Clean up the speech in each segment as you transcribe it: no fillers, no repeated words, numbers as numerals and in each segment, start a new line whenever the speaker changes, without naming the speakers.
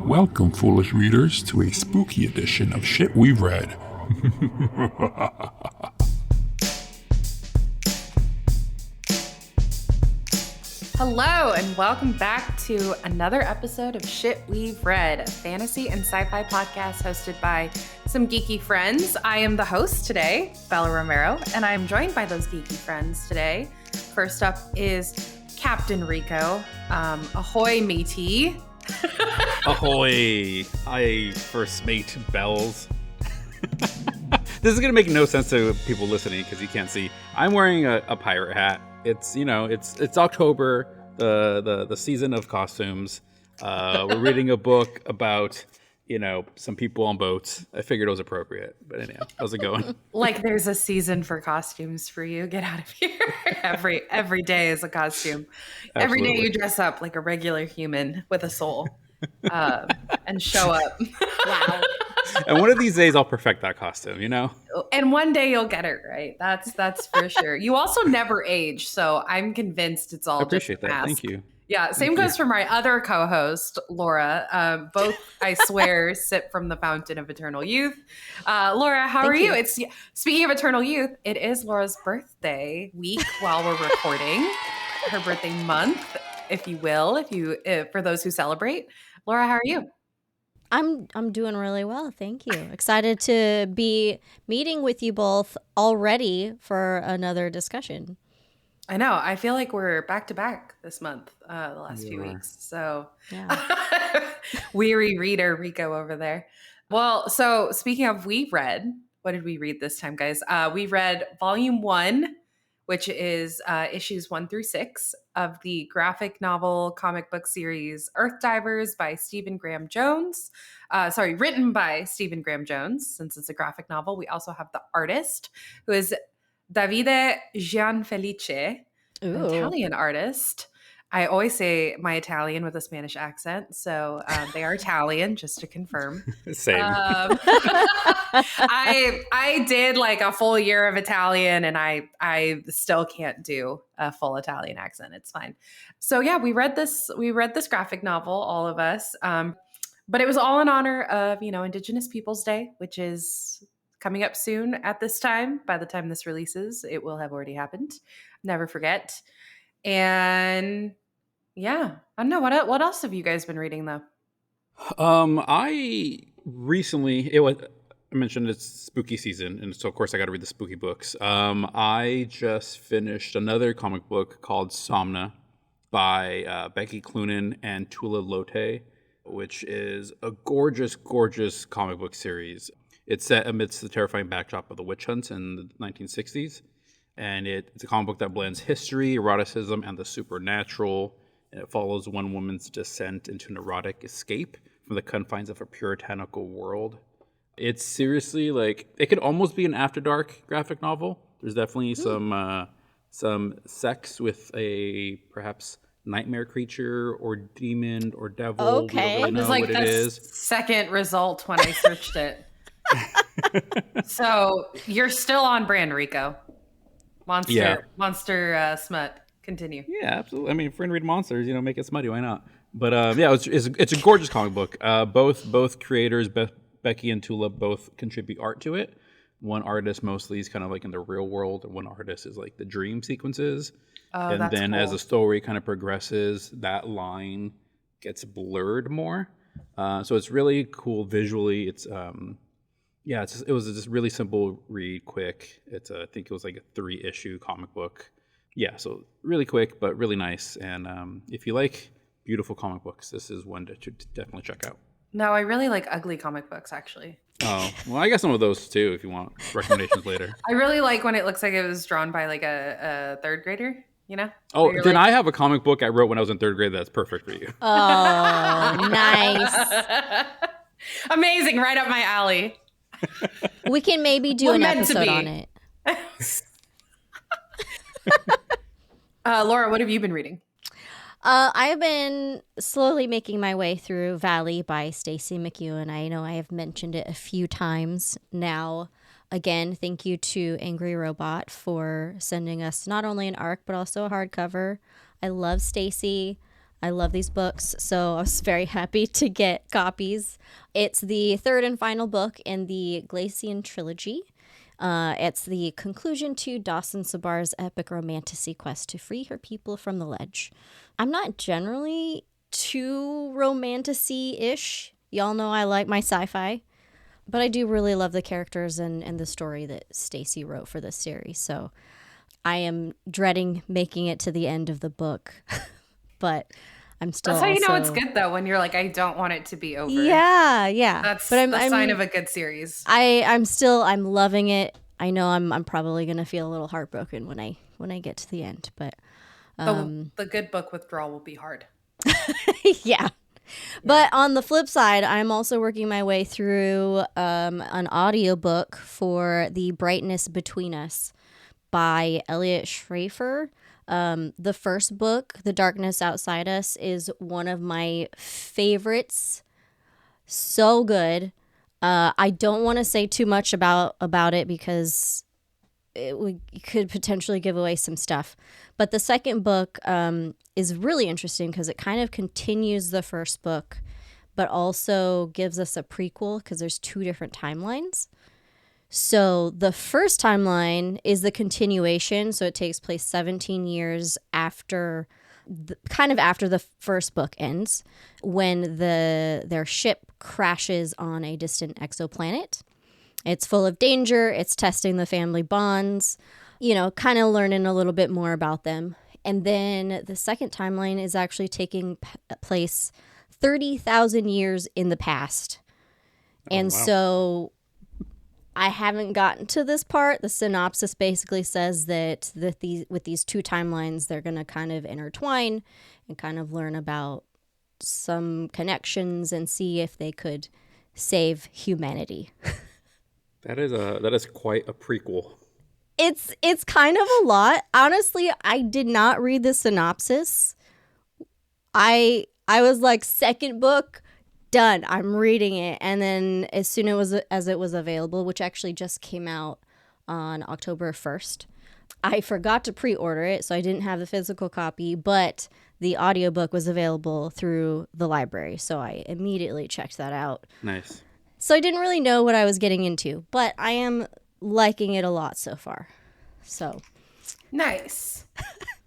Welcome, foolish readers, to a spooky edition of Shit We've Read.
Hello, and welcome back to another episode of Shit We've Read, a fantasy and sci-fi podcast hosted by some geeky friends. I am the host today, Bella Romero, and I am joined by those geeky friends today. First up is Captain Rico. Ahoy, matey.
Ahoy, I first mate bells. This is going to make no sense to people listening because you can't see. I'm wearing a pirate hat. It's October, the season of costumes. We're reading a book about, some people on boats. I figured it was appropriate. But anyhow, how's it going?
Like there's a season for costumes for you. Get out of here. Every day is a costume. Absolutely. Every day you dress up like a regular human with a soul and show up. Wow.
And one of these days I'll perfect that costume,
And one day you'll get it right. That's for sure. You also never age, so I'm convinced it's all. I
appreciate
just
that. Thank you.
Yeah, same goes for my other co-host, Laura. Both, I swear, sip from the fountain of eternal youth. Laura, how are you? It's speaking of eternal youth, it is Laura's birthday week while we're recording. Her birthday month, if you will, for those who celebrate. Laura, how are you?
I'm doing really well, thank you. Excited to be meeting with you both already for another discussion.
I know. I feel like we're back to back this month, the last few weeks. So, yeah. Weary reader Rico over there. Well, so speaking of we read, what did we read this time, guys? We read volume 1, which is issues 1 through 6 of the graphic novel comic book series Earthdivers by Stephen Graham Jones. Written by Stephen Graham Jones, since it's a graphic novel. We also have the artist, who is Davide Gianfelice, an Italian artist. I always say my Italian with a Spanish accent, so they are Italian, just to confirm.
Same.
I did like a full year of Italian, and I still can't do a full Italian accent. It's fine. So yeah, we read this graphic novel, all of us, but it was all in honor of Indigenous Peoples Day, which is coming up soon at this time. By the time this releases, it will have already happened. Never forget. And yeah, I don't know. What else have you guys been reading though?
I mentioned it's spooky season, and so of course I got to read the spooky books. I just finished another comic book called Somna by Becky Cloonan and Tula Lote, which is a gorgeous, gorgeous comic book series. It's set amidst the terrifying backdrop of the witch hunts in the 1960s. And it's a comic book that blends history, eroticism, and the supernatural. And it follows one woman's descent into an erotic escape from the confines of a puritanical world. It's seriously it could almost be an After Dark graphic novel. There's definitely some sex with a perhaps nightmare creature or demon or devil.
Okay.
Really
it was like the second result when I searched it. So you're still on brand, Rico. Monster smut. Continue.
Yeah, absolutely. I mean, if we're gonna read monsters, make it smutty. Why not? But it's a gorgeous comic book. Both creators, Becky and Tula, both contribute art to it. One artist mostly is kind of like in the real world, and one artist is like the dream sequences. And then cool. As the story kind of progresses, that line gets blurred more. So it's really cool visually. It's it was just really simple read, quick. It's I think it was like a 3-issue comic book. Yeah, so really quick, but really nice. And if you like beautiful comic books, this is one to definitely check out.
No, I really like ugly comic books, actually.
Oh, well, I got some of those too if you want recommendations later.
I really like when it looks like it was drawn by like a third grader,
Oh, then I have a comic book I wrote when I was in 3rd grade that's perfect for you.
Oh, nice.
Amazing, right up my alley.
We can maybe do an episode on it.
Laura, what have you been reading?
I have been slowly making my way through Valley by Stacey McEwen. I know I have mentioned it a few times now. Again, thank you to Angry Robot for sending us not only an ARC, but also a hardcover. I love Stacey. I love these books, so I was very happy to get copies. It's the third and final book in the Glacian trilogy. It's the conclusion to Dawson Sabar's epic romantasy quest to free her people from the ledge. I'm not generally too romantasy-ish. Y'all know I like my sci-fi. But I do really love the characters and the story that Stacy wrote for this series. So I am dreading making it to the end of the book. But I'm still
That's how you know it's good, though, when you're like, I don't want it to be over.
Yeah.
That's
but
the sign of a good series.
I'm loving it. I know I'm probably gonna feel a little heartbroken when I get to the end, but
the good book withdrawal will be hard.
yeah. But on the flip side, I'm also working my way through an audiobook for The Brightness Between Us by Elliot Schrafer. The first book, The Darkness Outside Us, is one of my favorites. So good. I don't want to say too much about it because it could potentially give away some stuff. But the second book is really interesting because it kind of continues the first book, but also gives us a prequel because there's two different timelines. So the first timeline is the continuation. So it takes place 17 years after the first book ends, when their ship crashes on a distant exoplanet. It's full of danger. It's testing the family bonds, kind of learning a little bit more about them. And then the second timeline is actually taking place 30,000 years in the past. And so I haven't gotten to this part. The synopsis basically says that with these two timelines, they're going to kind of intertwine and kind of learn about some connections and see if they could save humanity.
That is quite a prequel.
It's kind of a lot. Honestly, I did not read the synopsis. I was like, second book, done. I'm reading it. And then as soon as it was available, which actually just came out on October 1st, I forgot to pre-order it, so I didn't have the physical copy, but the audiobook was available through the library, so I immediately checked that out.
Nice.
So I didn't really know what I was getting into, but I am liking it a lot so far. So
nice.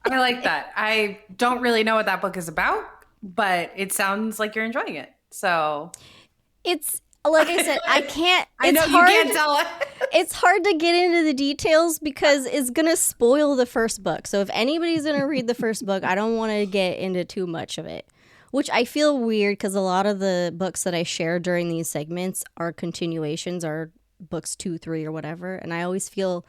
I like that. I don't really know what that book is about, but it sounds like you're enjoying it. So
it's like I said, I can't.
I know you can't tell it.
It's hard to get into the details because it's gonna spoil the first book. So if anybody's gonna read the first book, I don't want to get into too much of it. Which I feel weird because a lot of the books that I share during these segments are continuations, or books 2, 3, or whatever. And I always feel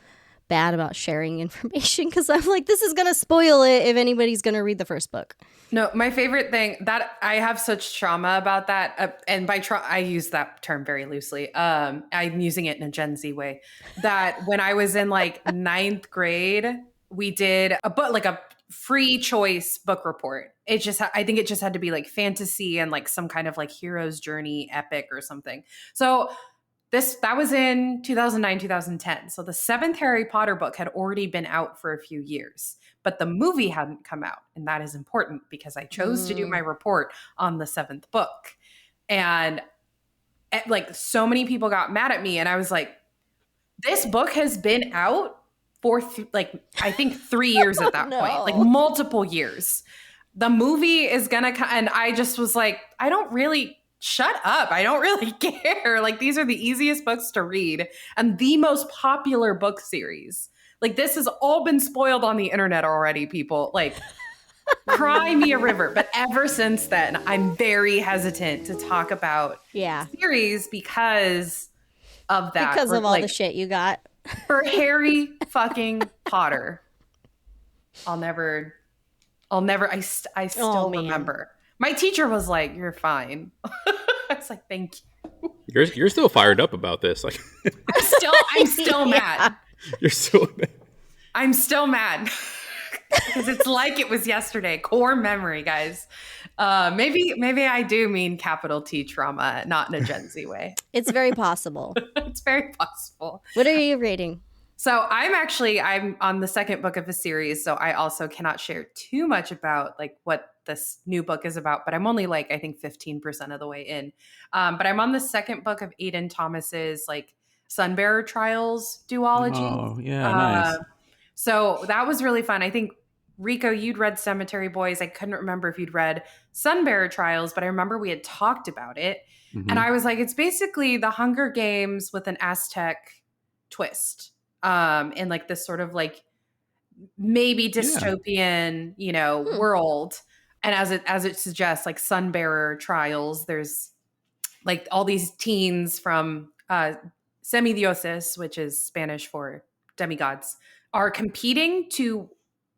bad about sharing information because I'm like, this is going to spoil it if anybody's going to read the first book.
No, my favorite thing that I have such trauma about that. And by I use that term very loosely. I'm using it in a Gen Z way, that when I was in like 9th grade, we did a book, like a free choice book report. I think it just had to be like fantasy and like some kind of like hero's journey epic or something. So that was in 2009, 2010. So the 7th Harry Potter book had already been out for a few years, but the movie hadn't come out. And that is important because I chose to do my report on the 7th book. And like so many people got mad at me, and I was like, this book has been out for I think 3 years at that point, like multiple years. The movie is gonna come, and I just was like, shut up. I don't really care. Like, these are the easiest books to read and the most popular book series. Like, this has all been spoiled on the internet already, people. Like, cry me a river. But ever since then, I'm very hesitant to talk about series because of that.
Because of all the shit you got.
For Harry fucking Potter, I still remember. My teacher was like, "You're fine." I was like, "Thank you."
You're still fired up about this. Like,
I'm still mad.
You're still mad.
I'm still mad because it's like it was yesterday. Core memory, guys. Maybe I do mean capital T trauma, not in a Gen Z way.
It's very possible.
It's very possible.
What are you reading?
So I'm on the second book of the series, so I also cannot share too much about like what this new book is about, but I'm only like, I think 15% of the way in. But I'm on the second book of Aidan Thomas's like Sunbearer Trials duology.
Oh, yeah, nice.
So that was really fun. I think, Rico, you'd read Cemetery Boys. I couldn't remember if you'd read Sunbearer Trials, but I remember we had talked about it.
Mhm.
And I was like, it's basically the Hunger Games with an Aztec twist. In like this sort of like maybe dystopian, world. And as it suggests, like Sunbearer Trials, there's like all these teens from semidioses, which is Spanish for demigods, are competing to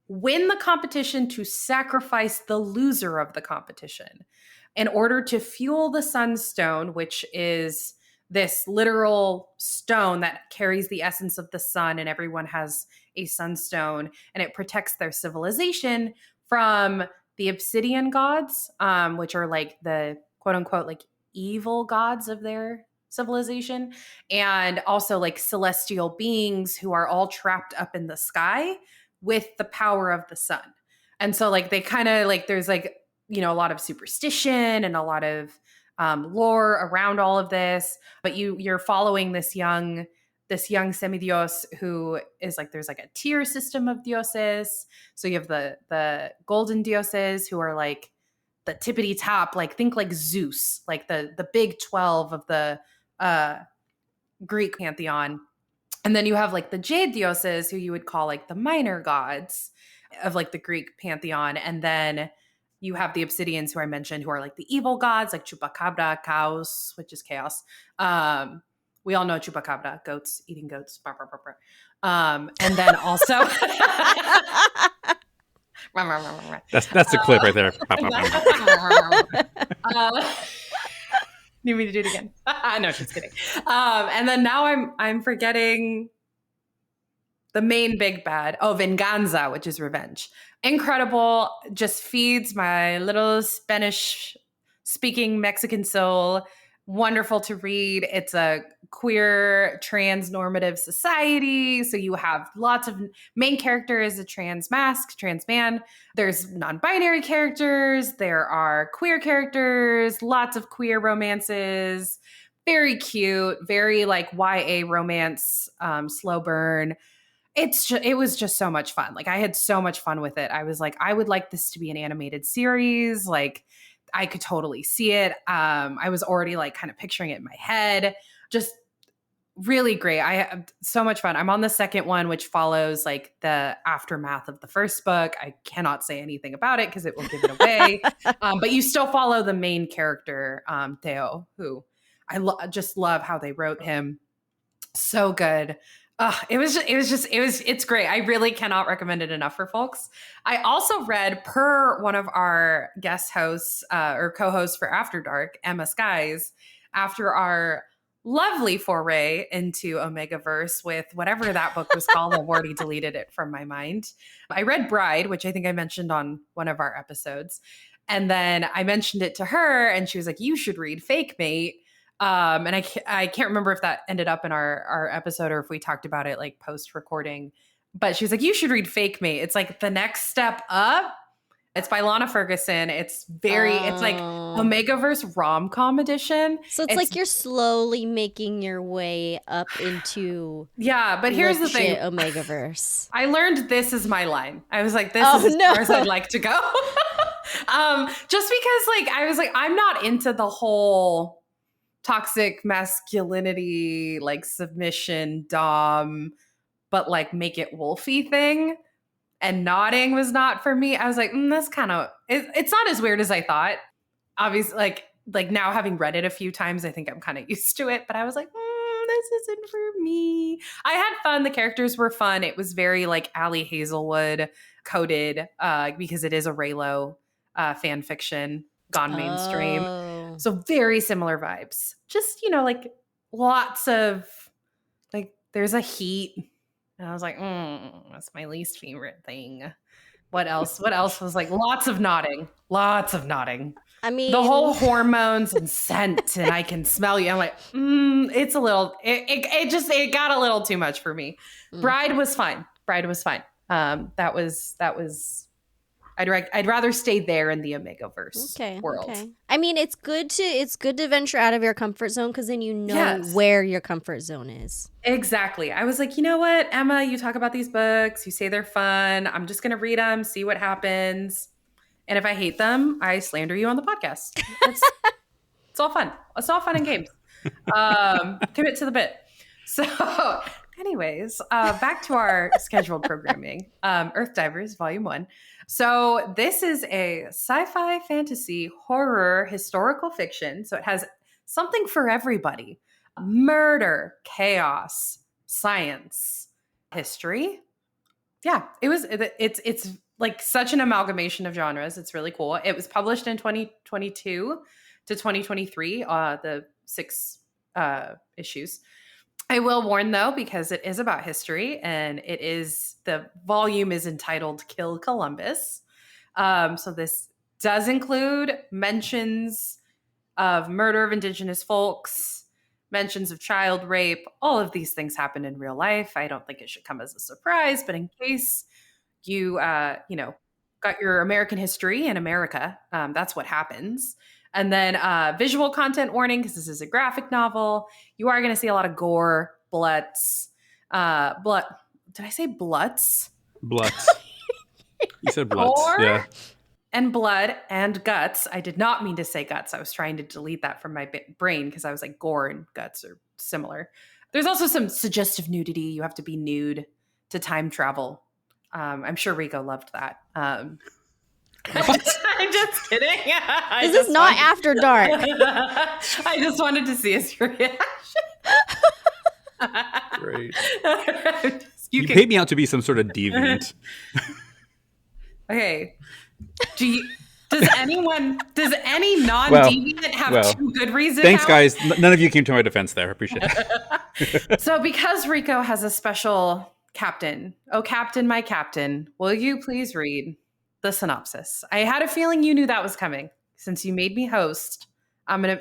win the competition to sacrifice the loser of the competition in order to fuel the sunstone, which is this literal stone that carries the essence of the sun, and everyone has a sunstone, and it protects their civilization from the obsidian gods, which are like the quote unquote like evil gods of their civilization, and also like celestial beings who are all trapped up in the sky with the power of the sun. And so like they kind of like there's like a lot of superstition and a lot of lore around all of this, but you're following this young semidios who is like, there's like a tier system of dioses. So you have the golden dioses who are like the tippity top, like think like Zeus, like the big 12 of the Greek pantheon. And then you have like the jade dioses, who you would call like the minor gods of like the Greek pantheon. And then you have the obsidians, who I mentioned, who are like the evil gods, like Chupacabra, Chaos, which is chaos. We all know Chupacabra, goats, eating goats. Bah, bah, bah, bah. And then also...
That's the clip right there.
Need me to do it again? No, just kidding. And then now I'm forgetting the main big bad. Oh, Venganza, which is revenge. Incredible. Just feeds my little Spanish speaking Mexican soul. Wonderful to read. It's a queer trans normative society. So you have lots of main character is a trans man. There's non-binary characters. There are queer characters, lots of queer romances. Very cute, very like YA romance, slow burn. It was just so much fun. Like I had so much fun with it. I was like, I would like this to be an animated series. Like I could totally see it. I was already like kind of picturing it in my head. Just really great. I had so much fun. I'm on the second one, which follows like the aftermath of the first book. I cannot say anything about it because it will give it away. But you still follow the main character, Theo, who I just love how they wrote him. So good. It's great. I really cannot recommend it enough for folks. I also read, per one of our guest hosts or co-hosts for After Dark, Emma Skies, after our lovely foray into Omegaverse with whatever that book was called. I've already deleted it from my mind. I read Bride, which I think I mentioned on one of our episodes. And then I mentioned it to her and she was like, you should read Fake Mate. And I can't remember if that ended up in our episode or if we talked about it like post recording, but she's like, you should read Fake Mate. It's like the next step up. It's by Lana Ferguson. It's like Omegaverse rom-com edition.
So it's like you're slowly making your way up into
but here's the thing.
Omegaverse.
I learned this is my line. I was like, this is as far as I'd like to go. Just because like I was like, I'm not into the whole toxic masculinity, like submission, dom, but like make it wolfy thing. And nodding was not for me. I was like, that's kind of, it's not as weird as I thought. Obviously, like now having read it a few times, I think I'm kind of used to it. But I was like, this isn't for me. I had fun. The characters were fun. It was very like Ali Hazelwood coded because it is a Raylo fan fiction gone mainstream. So very similar vibes. Just, like lots of like there's a heat. And I was like, that's my least favorite thing. What else? What else was like lots of nodding. I mean, the whole hormones and scent, and I can smell you. I'm like, it's a little. It got a little too much for me. Bride was fine. That was I'd rather stay there in the Omegaverse world.
Okay. I mean, it's good to venture out of your comfort zone because then you know where your comfort zone is.
Exactly. I was like, you know what, Emma, you talk about these books, you say they're fun. I'm just gonna read them, see what happens, and if I hate them, I slander you on the podcast. It's all fun. It's all fun and games. Commit to the bit. So, anyways, back to our scheduled programming. Earthdivers, Volume 1. So this is a sci-fi, fantasy, horror, historical fiction. So it has something for everybody. Murder, chaos, science, history. Yeah, it's like such an amalgamation of genres. It's really cool. It was published in 2022 to 2023, the 6 issues. I will warn though, because it is about history and the volume is entitled Kill Columbus. So this does include mentions of murder of indigenous folks, mentions of child rape. All of these things happen in real life. I don't think it should come as a surprise, but in case you, got your American history in America, that's what happens. And then visual content warning, because this is a graphic novel. You are going to see a lot of gore, bloods, blood. Did I say bloods?
Bloods. You said bloods.
Gore
yeah.
And blood and guts. I did not mean to say guts. I was trying to delete that from my brain because I was like, gore and guts are similar. There's also some suggestive nudity. You have to be nude to time travel. I'm sure Rico loved that. I'm just kidding.
This is not After Dark.
I just wanted to see his reaction.
Great. You paid me out to be some sort of deviant.
Okay. Does any non-deviant have 2 good reasons?
Thanks, guys. None of you came to my defense there. I appreciate it.
So because Rico has a special captain, oh, captain, my captain, will you please read the synopsis? I had a feeling you knew that was coming since you made me host.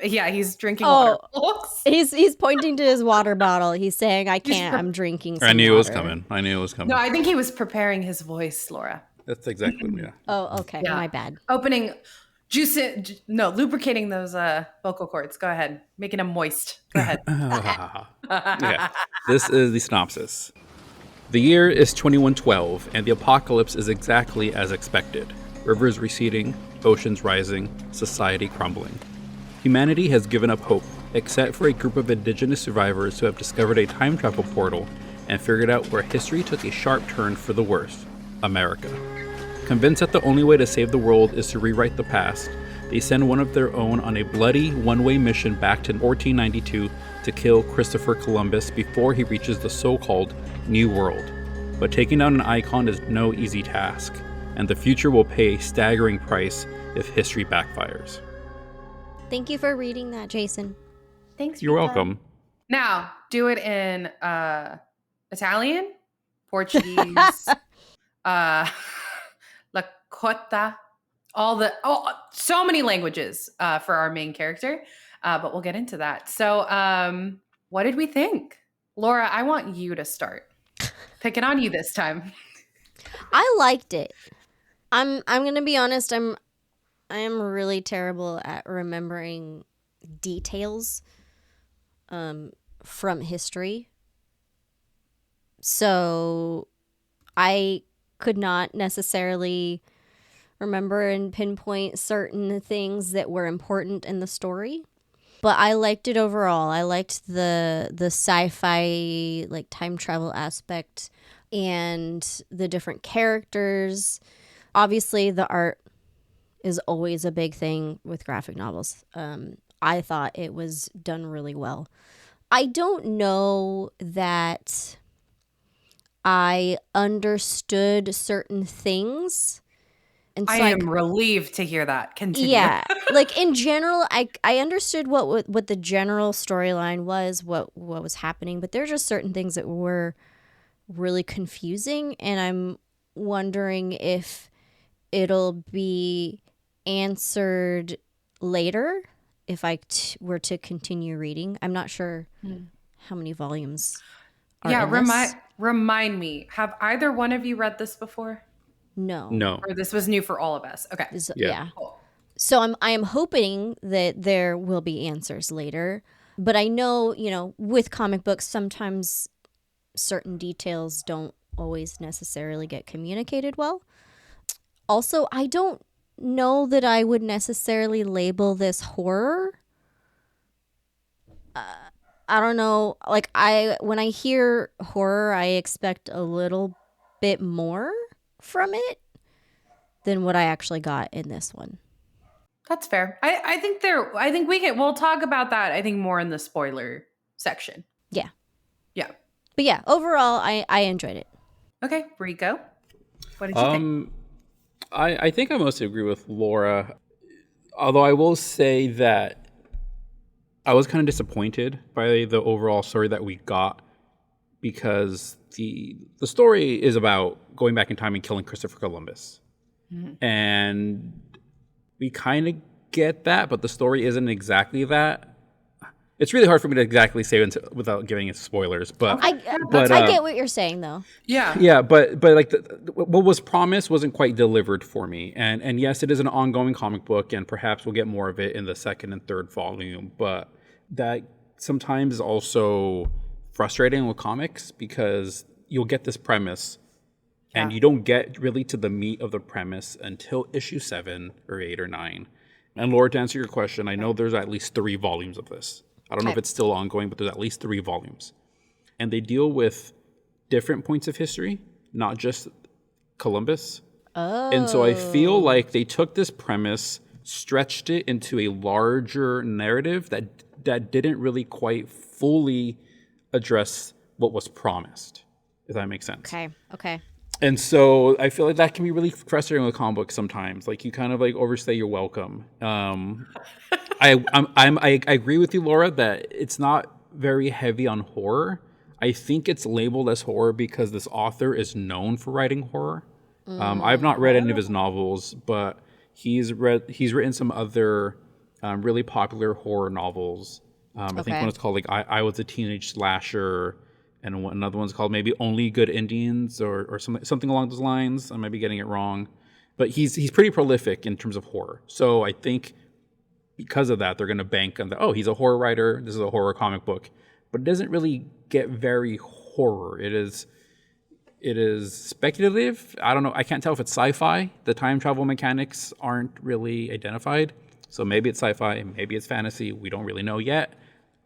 He's drinking water.
He's pointing to his water bottle. He's saying, I can't, I'm drinking some
I knew
water.
it was coming.
No, I think he was preparing his voice, Laura.
That's exactly, yeah.
Oh, okay. Yeah. My bad.
Lubricating those vocal cords. Go ahead. Making them moist. Go ahead.
Okay. This is the synopsis. The year is 2112, and the apocalypse is exactly as expected. Rivers receding, oceans rising, society crumbling. Humanity has given up hope, except for a group of indigenous survivors who have discovered a time travel portal and figured out where history took a sharp turn for the worse: America. Convinced that the only way to save the world is to rewrite the past, they send one of their own on a bloody one-way mission back to 1492 to kill Christopher Columbus before he reaches the so-called New World. But taking down an icon is no easy task, and the future will pay a staggering price if history backfires.
Thank you for reading that, Jason.
Thanks.
You're welcome.
Now, do it in Italian, Portuguese, Lakota, so many languages for our main character, but we'll get into that. So, what did we think? Laura, I want you to start. Picking on you this time.
I liked it. I'm gonna be honest. I am really terrible at remembering details from history. So I could not necessarily remember and pinpoint certain things that were important in the story. But I liked it overall. I liked the sci-fi, like, time travel aspect and the different characters. Obviously, the art is always a big thing with graphic novels. I thought it was done really well. I don't know that I understood certain things. And so
I am relieved to hear that. Continue.
Yeah. Like, in general, I understood what the general storyline was, what was happening, but there are just certain things that were really confusing, and I'm wondering if it'll be answered later if I were to continue reading. I'm not sure how many volumes are in this.
Remind me, have either one of you read this before?
No.
No.
Or this was new for all of us? Okay.
Yeah.
Cool.
So I am hoping that there will be answers later. But I know, with comic books, sometimes certain details don't always necessarily get communicated well. Also, I don't know that I would necessarily label this horror. I don't know. Like, when I hear horror, I expect a little bit more from it than what I actually got in this one.
That's fair. I think we'll talk about that, I think, more in the spoiler section.
Yeah.
Yeah.
But yeah, overall, I enjoyed it.
Okay, Rico, what did you think?
I think I mostly agree with Laura, although I will say that I was kind of disappointed by the overall story that we got, because the story is about going back in time and killing Christopher Columbus. Mm-hmm. And we kind of get that, but the story isn't exactly that. It's really hard for me to exactly say without giving it spoilers, but
I get what you're saying, though.
Yeah, but like what was promised wasn't quite delivered for me, and yes, it is an ongoing comic book, and perhaps we'll get more of it in the second and third volume. But that sometimes is also frustrating with comics, because you'll get this premise, and you don't get really to the meat of the premise until issue 7 or 8 or 9. And Laura, to answer your question, I know there's at least 3 volumes of this. I don't know if it's still ongoing, but there's at least 3 volumes. And they deal with different points of history, not just Columbus. Oh. And so I feel like they took this premise, stretched it into a larger narrative that didn't really quite fully address what was promised, if that makes sense.
Okay.
And so I feel like that can be really frustrating with comic books sometimes. Like, you kind of like overstay your welcome. I agree with you, Laura, that it's not very heavy on horror. I think it's labeled as horror because this author is known for writing horror. I've not read any of his novels, but he's written some other really popular horror novels. I think one is called like I Was a Teenage Slasher, and another one's called maybe Only Good Indians or something along those lines. I might be getting it wrong, but he's pretty prolific in terms of horror. So I think because of that, they're going to bank on he's a horror writer. This is a horror comic book, but it doesn't really get very horror. It is speculative. I don't know. I can't tell if it's sci-fi. The time travel mechanics aren't really identified. So maybe it's sci-fi, maybe it's fantasy. We don't really know yet.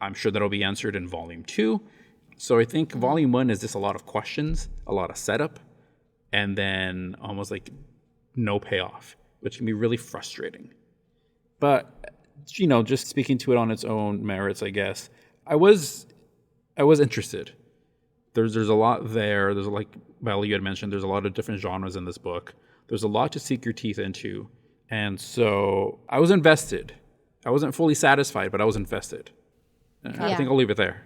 I'm sure that'll be answered in volume 2. So I think volume 1 is just a lot of questions, a lot of setup, and then almost like no payoff, which can be really frustrating. But, just speaking to it on its own merits, I guess, I was interested. There's a lot there. There's, like Valerie, you had mentioned, there's a lot of different genres in this book. There's a lot to sink your teeth into. And so I was invested. I wasn't fully satisfied, but I was invested. I think I'll leave it there.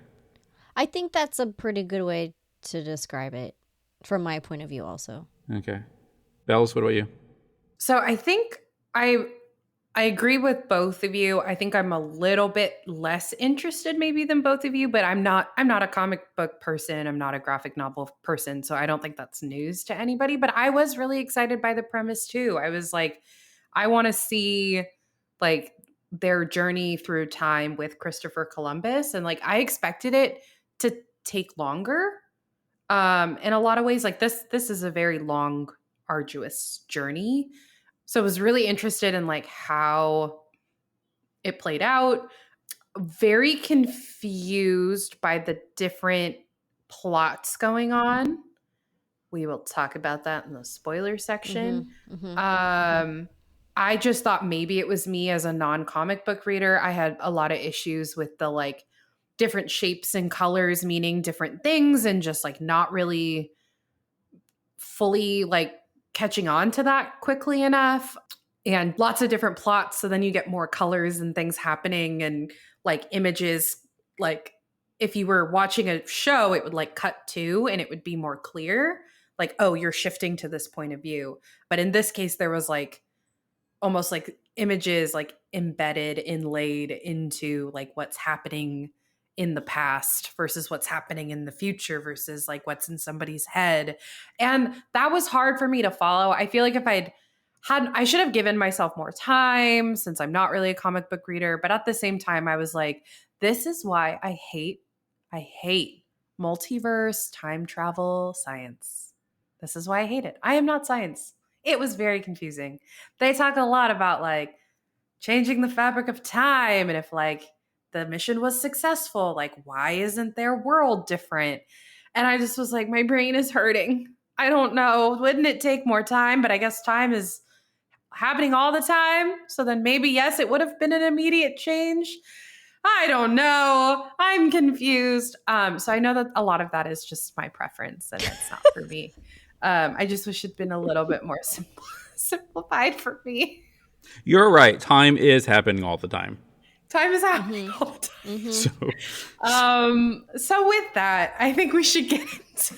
I think that's a pretty good way to describe it from my point of view also.
Okay. Bells, what about you?
So I think I agree with both of you. I think I'm a little bit less interested maybe than both of you, but I'm not a comic book person. I'm not a graphic novel person, so I don't think that's news to anybody, but I was really excited by the premise too. I was like, I want to see like their journey through time with Christopher Columbus, and like I expected it to take longer. In a lot of ways, like this is a very long, arduous journey. So I was really interested in like how it played out. Very confused by the different plots going on. We will talk about that in the spoiler section. I just thought maybe it was me as a non-comic book reader. I had a lot of issues with the like different shapes and colors meaning different things, and just like not really fully like catching on to that quickly enough, and lots of different plots. So then you get more colors and things happening, and like images, like if you were watching a show, it would like cut to and it would be more clear. Like, oh, you're shifting to this point of view. But in this case, there was like almost like images like embedded, inlaid into like what's happening in the past versus what's happening in the future versus like what's in somebody's head. And that was hard for me to follow. I feel like if I should have given myself more time since I'm not really a comic book reader. But at the same time, I was like, this is why I hate multiverse, time travel, science. This is why I hate it. I am not science. It was very confusing. They talk a lot about like changing the fabric of time. And if like the mission was successful, like why isn't their world different? And I just was like, my brain is hurting. I don't know. Wouldn't it take more time? But I guess time is happening all the time. So then maybe, yes, it would have been an immediate change. I don't know. I'm confused. So I know that a lot of that is just my preference and it's not for me. I just wish it'd been a little bit more simplified for me.
You're right. Time is happening all the time.
Time is happening all the time.
Mm-hmm.
So with that, I think we should get into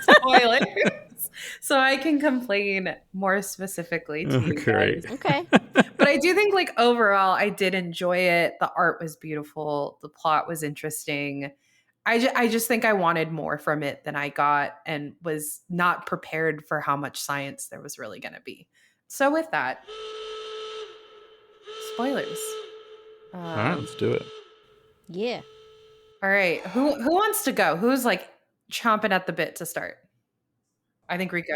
spoilers so I can complain more specifically to you guys.
Okay.
But I do think like overall, I did enjoy it. The art was beautiful. The plot was interesting. I just think I wanted more from it than I got and was not prepared for how much science there was really going to be. So with that, spoilers.
All right, let's do it.
Yeah.
All right. Who wants to go? Who's like chomping at the bit to start? I think Rico.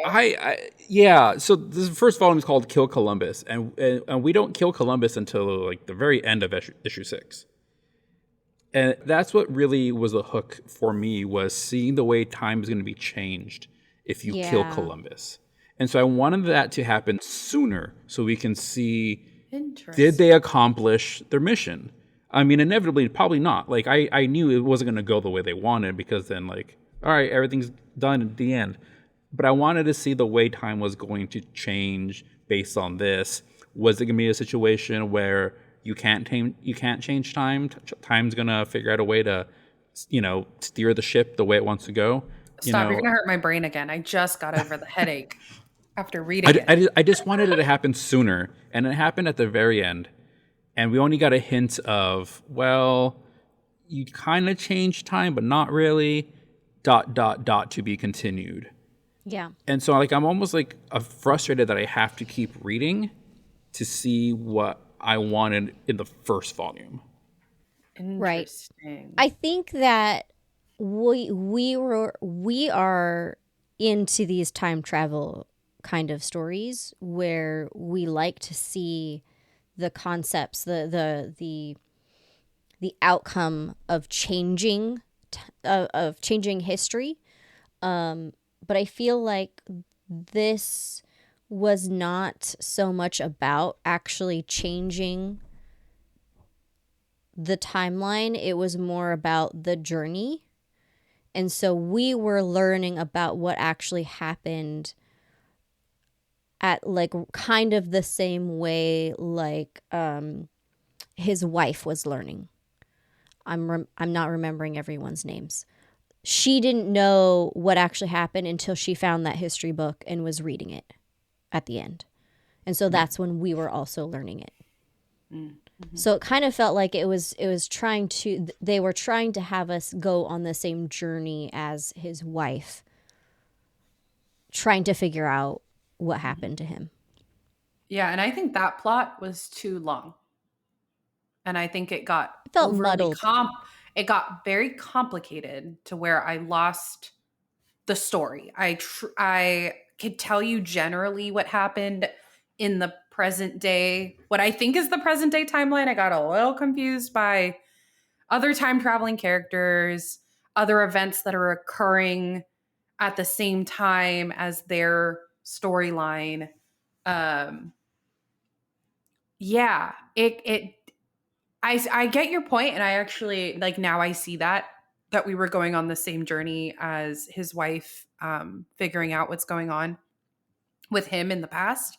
Yeah. So this first volume is called "Kill Columbus," and we don't kill Columbus until like the very end of issue 6. And that's what really was a hook for me, was seeing the way time is going to be changed if you kill Columbus. And so I wanted that to happen sooner so we can see, did they accomplish their mission? I mean, inevitably, probably not. Like, I knew it wasn't going to go the way they wanted, because then, like, all right, everything's done at the end. But I wanted to see the way time was going to change based on this. Was it going to be a situation where you can't change time? Time's going to figure out a way to, steer the ship the way it wants to go.
Stop, you're going to hurt my brain again. I just got over the headache after reading it.
I just wanted it to happen sooner, and it happened at the very end. And we only got a hint of, well, you kind of changed time, but not really, ... to be continued.
Yeah.
And so like I'm almost like frustrated that I have to keep reading to see what I wanted in the first volume.
Right. I think that we are into these time travel kind of stories where we like to see the concepts, the outcome of changing history. But I feel like this was not so much about actually changing the timeline. It was more about the journey. And so we were learning about what actually happened at like kind of the same way like his wife was learning. I'm not remembering everyone's names. She didn't know what actually happened until she found that history book and was reading it at the end. And so that's when we were also learning it. Mm-hmm. So it kind of felt like they were trying to have us go on the same journey as his wife, trying to figure out what happened to him.
Yeah, and I think that plot was too long. And I think it
felt muddled.
It got very complicated to where I lost the story. I could tell you generally what happened in the present day, what I think is the present day timeline. I got a little confused by other time traveling characters, other events that are occurring at the same time as their storyline. I get your point, and I actually like now I see that we were going on the same journey as his wife, figuring out what's going on with him in the past.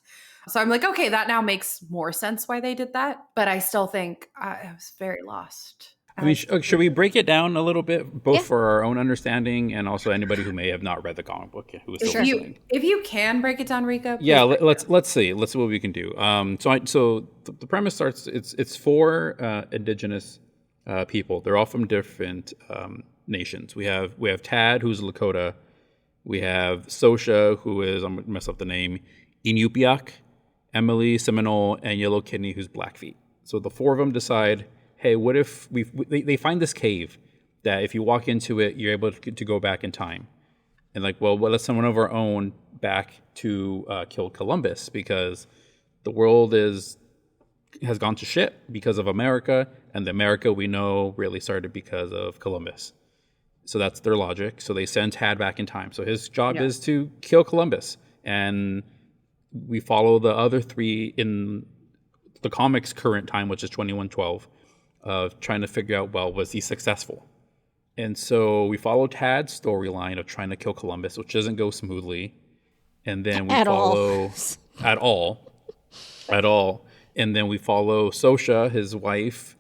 So I'm like, okay, that now makes more sense why they did that. But I still think I was very lost.
I mean, should we break it down a little bit, both for our own understanding and also anybody who may have not read the comic book who is still listening?
If you can break it down, Rico.
Yeah, let's see. Let's see what we can do. So the premise starts. It's 4 Indigenous people. They're all from different nations. We have Tad, who's Lakota. We have Sosha, who is, I'm gonna mess up the name, Inupiaq, Emily, Seminole, and Yellow Kidney, who's Blackfeet. So the four of them decide, hey, what if they find this cave that if you walk into it, you're able to go back in time. And like, well, let's send one of our own back to kill Columbus, because the world has gone to shit because of America, and the America we know really started because of Columbus. So that's their logic. So they send Tad back in time. So his job is to kill Columbus. And we follow the other three in the comics' current time, which is 2112, of trying to figure out, well, was he successful? And so we follow Tad's storyline of trying to kill Columbus, which doesn't go smoothly. And then we follow at all. And then we follow Sosha, his wife,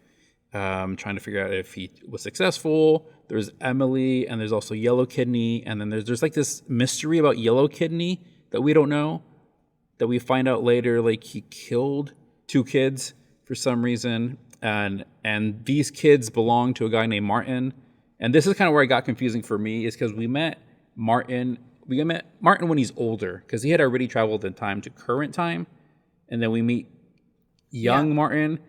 trying to figure out if he was successful. There's Emily, and there's also Yellow Kidney. And then there's like this mystery about Yellow Kidney that we don't know, that we find out later, like he killed 2 kids for some reason. And these kids belong to a guy named Martin. And this is kind of where it got confusing for me, is because we met Martin when he's older, because he had already traveled in time to current time. And then we meet young Martin.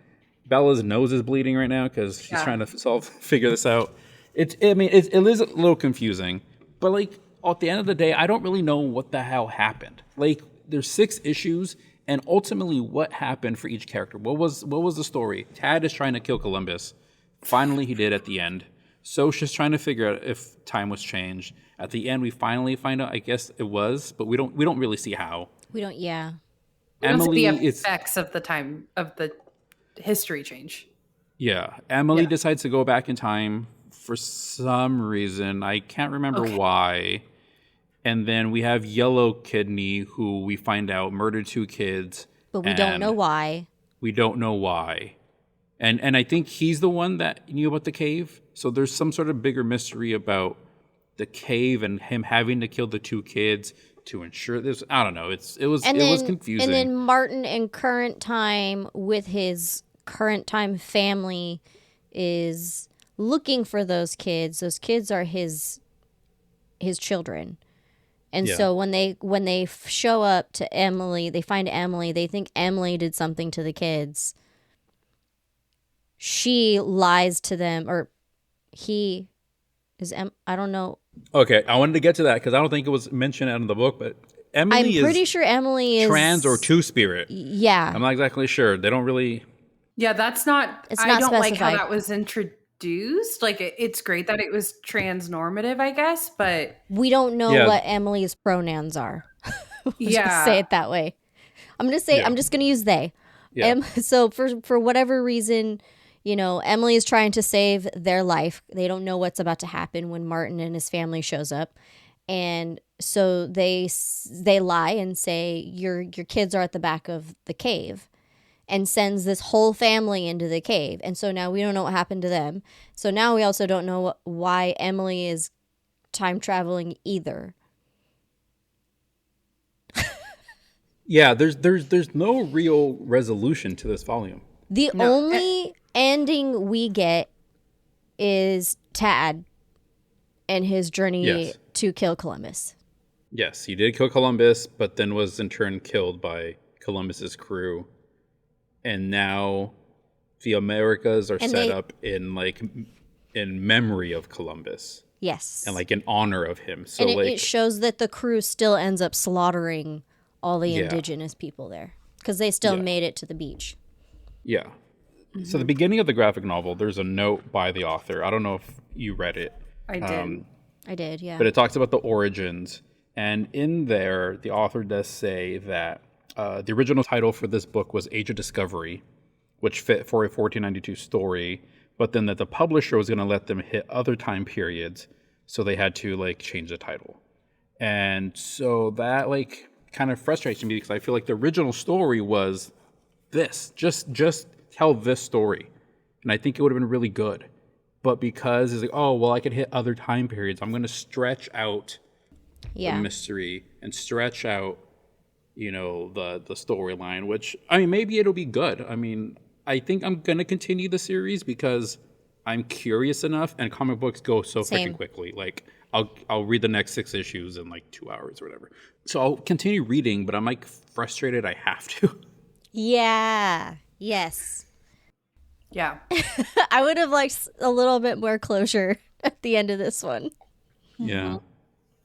Bella's nose is bleeding right now because she's trying to figure this out. It is a little confusing, but like at the end of the day, I don't really know what the hell happened. Like there's 6 issues, and ultimately what happened for each character? What was the story? Tad is trying to kill Columbus. Finally, he did at the end. Sosha's trying to figure out if time was changed. At the end, we finally find out. I guess it was, but we don't really see how.
We don't. Yeah.
Emily, the effects of the time of the history change.
Yeah, Emily decides to go back in time for some reason. I can't remember why. And then we have Yellow Kidney, who we find out murdered 2 kids.
But we don't know why.
We don't know why. And I think he's the one that knew about the cave. So there's some sort of bigger mystery about the cave and him having to kill the 2 kids to ensure this. I don't know. It was confusing.
And then Martin in current time with his current time family is looking for those kids. Those kids are his children. And so when they show up to Emily, they find Emily, they think Emily did something to the kids. She lies to them, or he is, I don't know.
Okay, I wanted to get to that because I don't think it was mentioned out of the book, but Emily
I'm pretty sure Emily is
trans or Two-Spirit.
Yeah.
I'm not exactly sure. They don't really...
Yeah, that's not...
It's
I
not
don't
specified.
like how that was introduced. Like, it's great that it was transnormative, I guess, but...
We don't know what Emily's pronouns are. Just say it that way. I'm just going to use they.
Yeah.
So for whatever reason... You know, Emily is trying to save their life. They don't know what's about to happen when Martin and his family shows up. And so they lie and say, your kids are at the back of the cave, and sends this whole family into the cave. And so now we don't know what happened to them. So now we also don't know why Emily is time traveling either.
Yeah, there's no real resolution to this volume.
The only ending we get is Tad and his journey to kill Columbus.
Yes, he did kill Columbus, but then was in turn killed by Columbus's crew. And now the Americas are set up in memory of Columbus.
Yes.
And like in honor of him. So
and it shows that the crew still ends up slaughtering all the indigenous people there because they still made it to the beach.
Yeah. Mm-hmm. So the beginning of the graphic novel, there's a note by the author. I don't know if you read it.
I did, yeah.
But it talks about the origins. And in there, the author does say that the original title for this book was Age of Discovery, which fit for a 1492 story, but then that the publisher was going to let them hit other time periods, so they had to change the title. And so that kind of frustrates me because I feel like the original story was this, just tell this story. And I think it would have been really good. But because it's I could hit other time periods, I'm going to stretch out the mystery and stretch out, the storyline, which, maybe it'll be good. I think I'm going to continue the series because I'm curious enough, and comic books go so
Same.
freaking quickly. Like I'll read the next 6 issues in like 2 hours or whatever. So I'll continue reading, but I'm like frustrated I have to.
Yeah. Yes.
Yeah.
I would have liked a little bit more closure at the end of this one.
Yeah.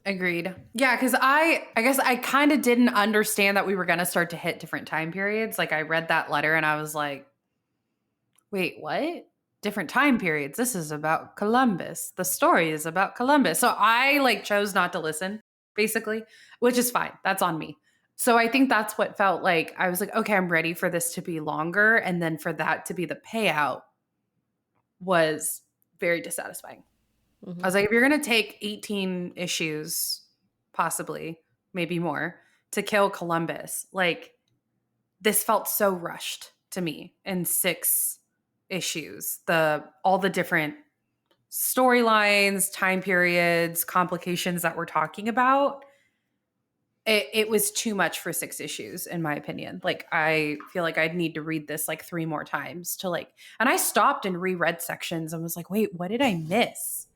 Agreed. Yeah, because I guess I kind of didn't understand that we were going to start to hit different time periods. Like I read that letter and I was like, wait, what? Different time periods. This is about Columbus. The story is about Columbus. So I like chose not to listen, basically, which is fine. That's on me. So I think that's what felt like I was like, okay, I'm ready for this to be longer. And then for that to be the payout was very dissatisfying. I was like, if you're going to take 18 issues, possibly, maybe more, to kill Columbus, like this felt so rushed to me in 6 issues. All the different storylines, time periods, complications that we're talking about. It was too much for 6 issues, in my opinion. Like, I feel like I'd need to read this like 3 more times to like, and I stopped and reread sections and was like, wait, what did I miss?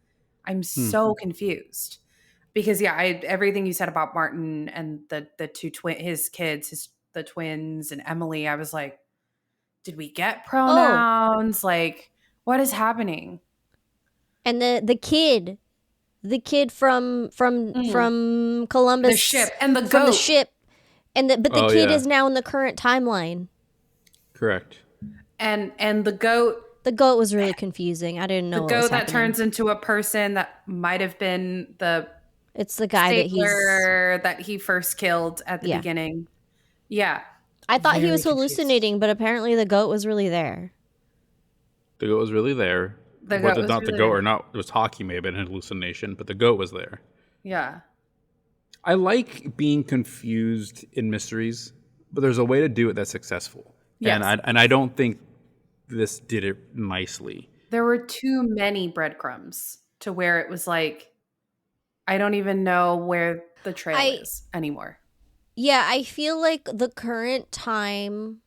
I'm so confused because everything you said about Martin and the two his kids, the twins and Emily, I was like, did we get pronouns? Like, what is happening?
And the kid from Columbus,
The ship and the
from the
goat.
ship, but the kid is now in the current timeline.
Correct.
And the goat.
The goat was really confusing. I didn't know what was
The goat that
happening.
turns into a person that might have been
It's the guy
that he first killed at the beginning. Yeah.
I thought he was
confused.
hallucinating, but apparently the goat was really there.
The goat was really there.
The goat
Whether
was
not the
really
goat
there.
or not, it was talking may have been an hallucination, but the goat was there.
Yeah.
I like being confused in mysteries, but there's a way to do it that's successful.
Yes.
And I don't think this did it nicely.
There were too many breadcrumbs to where it was like, I don't even know where the trail is anymore.
Yeah, I feel like the current time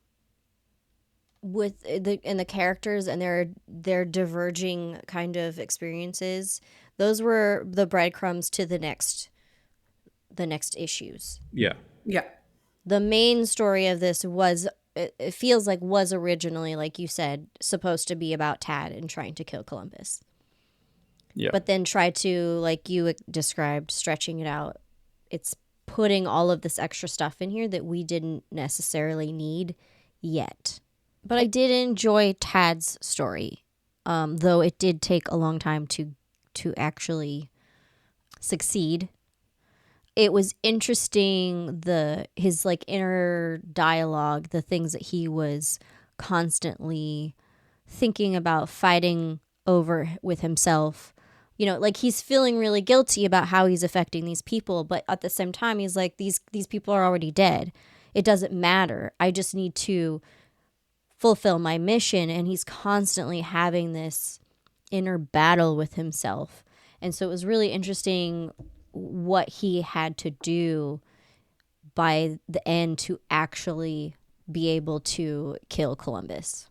with the characters and their diverging kind of experiences, those were the breadcrumbs to the next issues.
Yeah.
Yeah.
The main story of this it feels like was originally, like you said, supposed to be about Tad and trying to kill Columbus.
Yeah.
But then tried to, like you described, stretching it out. It's putting all of this extra stuff in here that we didn't necessarily need yet. But I did enjoy Tad's story, though it did take a long time to actually succeed. It was interesting, his like inner dialogue, the things that he was constantly thinking about, fighting over with himself. You know, like he's feeling really guilty about how he's affecting these people, but at the same time he's like, these people are already dead. It doesn't matter. I just need to fulfill my mission. And he's constantly having this inner battle with himself. And so it was really interesting what he had to do by the end to actually be able to kill Columbus.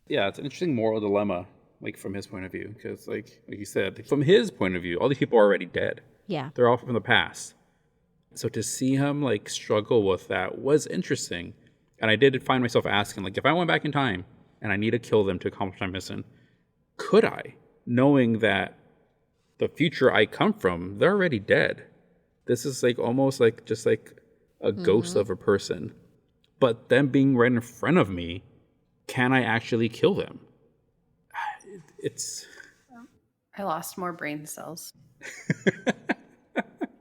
Yeah, it's an interesting moral dilemma, like from his point of view, because like you said, from his point of view, all these people are already dead.
Yeah.
They're all from the past. So to see him like struggle with that was interesting. And I did find myself asking, like, if I went back in time and I need to kill them to accomplish my mission, could I? Knowing that the future I come from, they're already dead. This is like almost like just like a ghost of a person. But them being right in front of me, can I actually kill them? It's...
I lost more brain cells.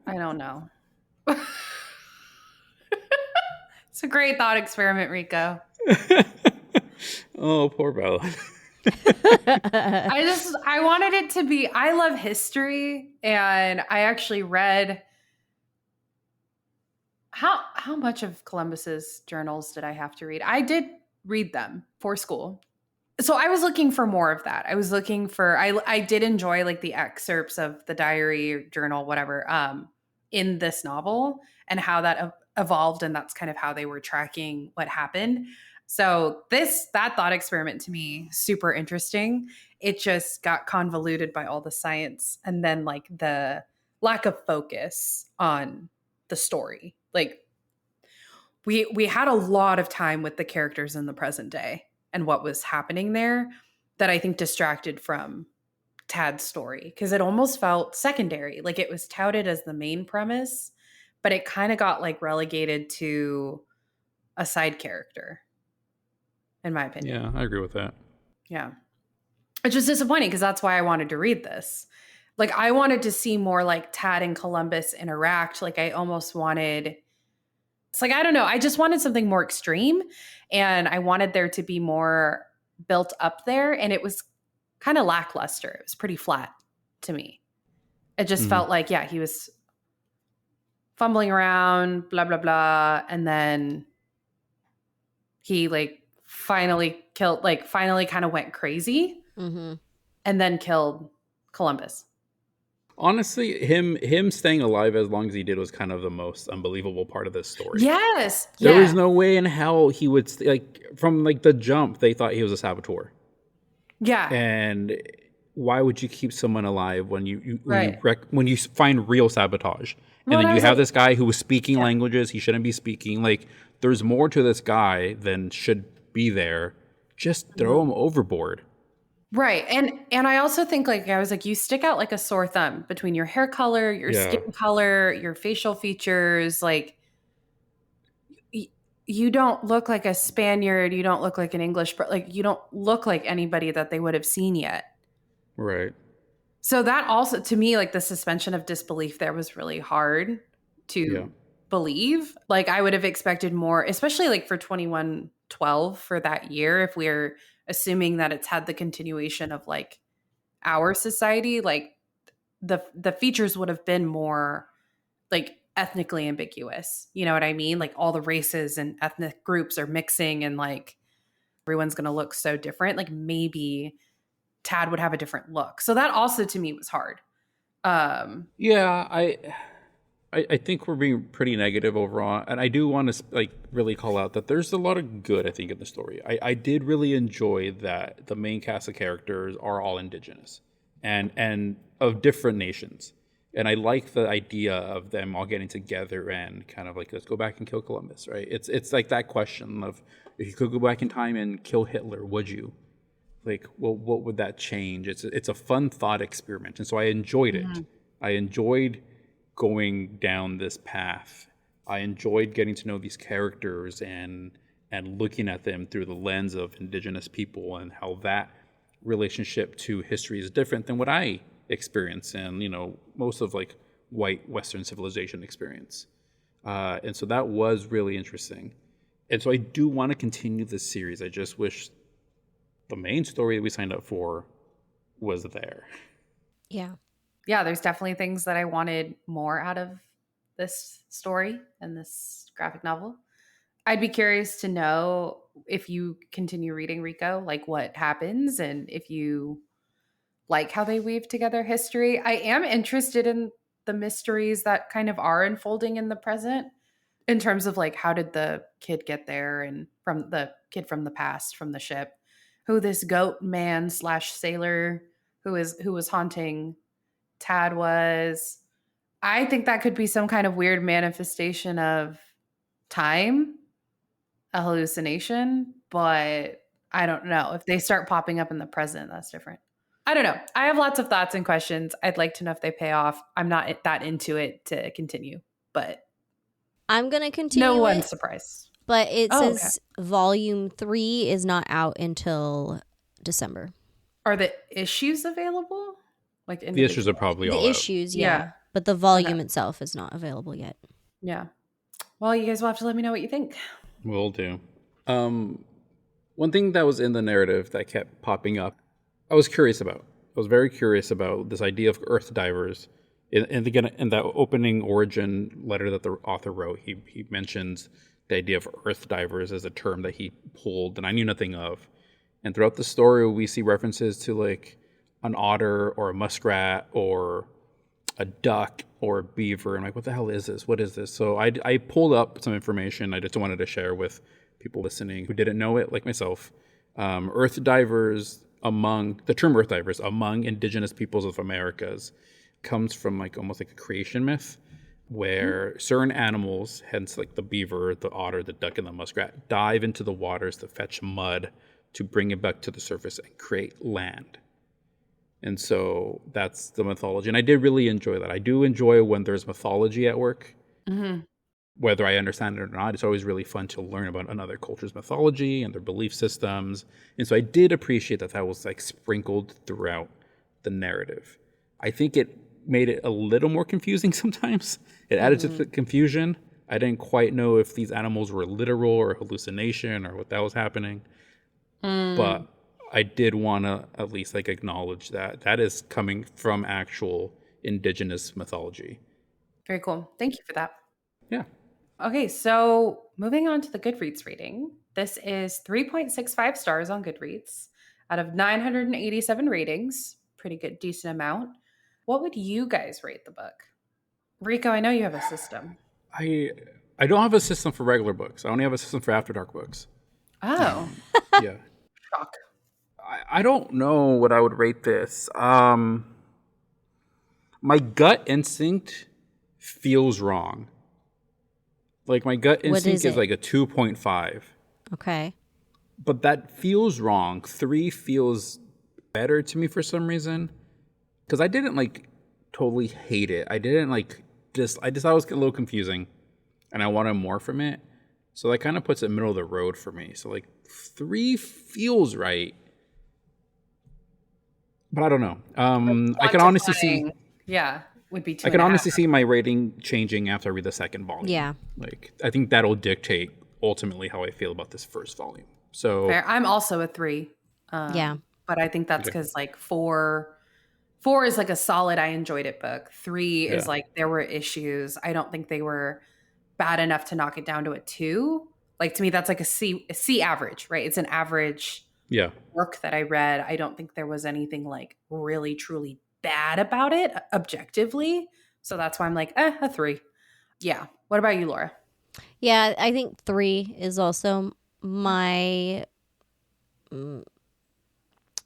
I don't know. It's a great thought experiment, Rico.
Oh, poor Bella.
I wanted it to be, I love history, and I actually read how much of Columbus's journals did I have to read? I did read them for school. So I was looking for more of that. I was looking for, I did enjoy like the excerpts of the diary or journal, whatever, in this novel and how that evolved. And that's kind of how they were tracking what happened. So that thought experiment to me, super interesting. It just got convoluted by all the science and then like the lack of focus on the story. Like we had a lot of time with the characters in the present day and what was happening there that I think distracted from Tad's story because it almost felt secondary. Like it was touted as the main premise, but it kind of got like relegated to a side character, in my opinion.
Yeah, I agree with that.
Yeah. It's just disappointing because that's why I wanted to read this. Like I wanted to see more like Tad and Columbus interact. Like I almost wanted, it's like, I don't know. I just wanted something more extreme and I wanted there to be more built up there. And it was kind of lackluster. It was pretty flat to me. It just felt like, yeah, he was fumbling around, blah, blah, blah. And then he like finally kind of went crazy and then killed Columbus.
Honestly, him staying alive as long as he did was kind of the most unbelievable part of this story.
Yes.
There was no way in hell he would from like the jump. They thought he was a saboteur.
Yeah.
And why would you keep someone alive when when you find real sabotage? And then you have this guy who was speaking languages he shouldn't be speaking. Like there's more to this guy than should be there. Just throw him overboard.
Right. And I also think like I was like, you stick out like a sore thumb between your hair color, your skin color, your facial features. Like you don't look like a Spaniard. You don't look like an English, but like you don't look like anybody that they would have seen yet.
Right.
So that also to me, like the suspension of disbelief there was really hard to believe. Like I would have expected more, especially like for 2112 for that year, if we're assuming that it's had the continuation of like our society, like the features would have been more like ethnically ambiguous. You know what I mean? Like all the races and ethnic groups are mixing and like everyone's going to look so different. Like maybe Tad would have a different look. So that also to me was hard.
I think we're being pretty negative overall, and I do want to like really call out that there's a lot of good I think in the story. I did really enjoy that the main cast of characters are all indigenous and of different nations, and I like the idea of them all getting together and kind of like let's go back and kill Columbus, right? It's like that question of if you could go back in time and kill Hitler, would you? Like, well, what would that change? It's a fun thought experiment, and so I enjoyed it. I enjoyed going down this path. I enjoyed getting to know these characters and looking at them through the lens of indigenous people and how that relationship to history is different than what I experience and, you know, most of like white Western civilization experience. And so that was really interesting. And so I do want to continue this series. I just wish the main story that we signed up for was there.
Yeah.
Yeah, there's definitely things that I wanted more out of this story and this graphic novel. I'd be curious to know if you continue reading Rico, like what happens and if you like how they weave together history. I am interested in the mysteries that kind of are unfolding in the present in terms of like how did the kid get there and from the kid from the past from the ship, who this goat man / sailor who was haunting Tad was. I think that could be some kind of weird manifestation of time, a hallucination, but I don't know. If they start popping up in the present, that's different. I don't know. I have lots of thoughts and questions. I'd like to know if they pay off. I'm not that into it to continue, but
I'm going to continue.
No one's surprised.
But it says volume 3 is not out until December.
Are the issues available? Like
the issues are probably all
the
out.
issues, yeah. But the volume itself is not available yet.
Yeah. Well, you guys will have to let me know what you think.
Will do. One thing that was in the narrative that kept popping up, I was curious about. I was very curious about this idea of Earthdivers. In that opening origin letter that the author wrote, he mentions the idea of Earthdivers as a term that he pulled and I knew nothing of. And throughout the story, we see references to like an otter or a muskrat or a duck or a beaver. I'm like, what the hell is this? What is this? So I pulled up some information I just wanted to share with people listening who didn't know it, like myself, Earthdivers the term Earthdivers among Indigenous peoples of Americas comes from like almost like a creation myth where certain animals, hence like the beaver, the otter, the duck, and the muskrat, dive into the waters to fetch mud to bring it back to the surface and create land. And so that's the mythology. And I did really enjoy that. I do enjoy when there's mythology at work.
Mm-hmm.
Whether I understand it or not, it's always really fun to learn about another culture's mythology and their belief systems. And so I did appreciate that was like sprinkled throughout the narrative. I think it made it a little more confusing sometimes. It added to the confusion. I didn't quite know if these animals were literal or hallucination or what that was happening. But I did want to at least like acknowledge that that is coming from actual Indigenous mythology.
Very cool. Thank you for that.
Yeah.
Okay, so moving on to the Goodreads rating. This is 3.65 stars on Goodreads out of 987 ratings. Pretty good, decent amount. What would you guys rate the book? Rico, I know you have a system.
I don't have a system for regular books. I only have a system for After Dark books.
Oh,
Yeah.
shock.
I don't know what I would rate this. My gut instinct feels wrong. Like my gut instinct is like a 2.5.
Okay.
But that feels wrong. 3 feels better to me for some reason. Because I didn't like totally hate it. I didn't like I just thought it was a little confusing. And I wanted more from it. So that kind of puts it middle of the road for me. So like 3 feels right. But I don't know. I can honestly see.
Yeah, would be 2.5.
I can honestly see my rating changing after I read the second volume.
Yeah.
Like I think that'll dictate ultimately how I feel about this first volume. So
Fair. I'm also a 3.
Yeah.
But I think that's because like 4 is like a solid I enjoyed it book. 3 is like there were issues. I don't think they were bad enough to knock it down to a 2. Like to me, that's like a C average, right? It's an average work that I read. I don't think there was anything like really truly bad about it objectively. So that's why I'm like, a 3. Yeah. What about you, Laura?
Yeah, I think 3 is also my.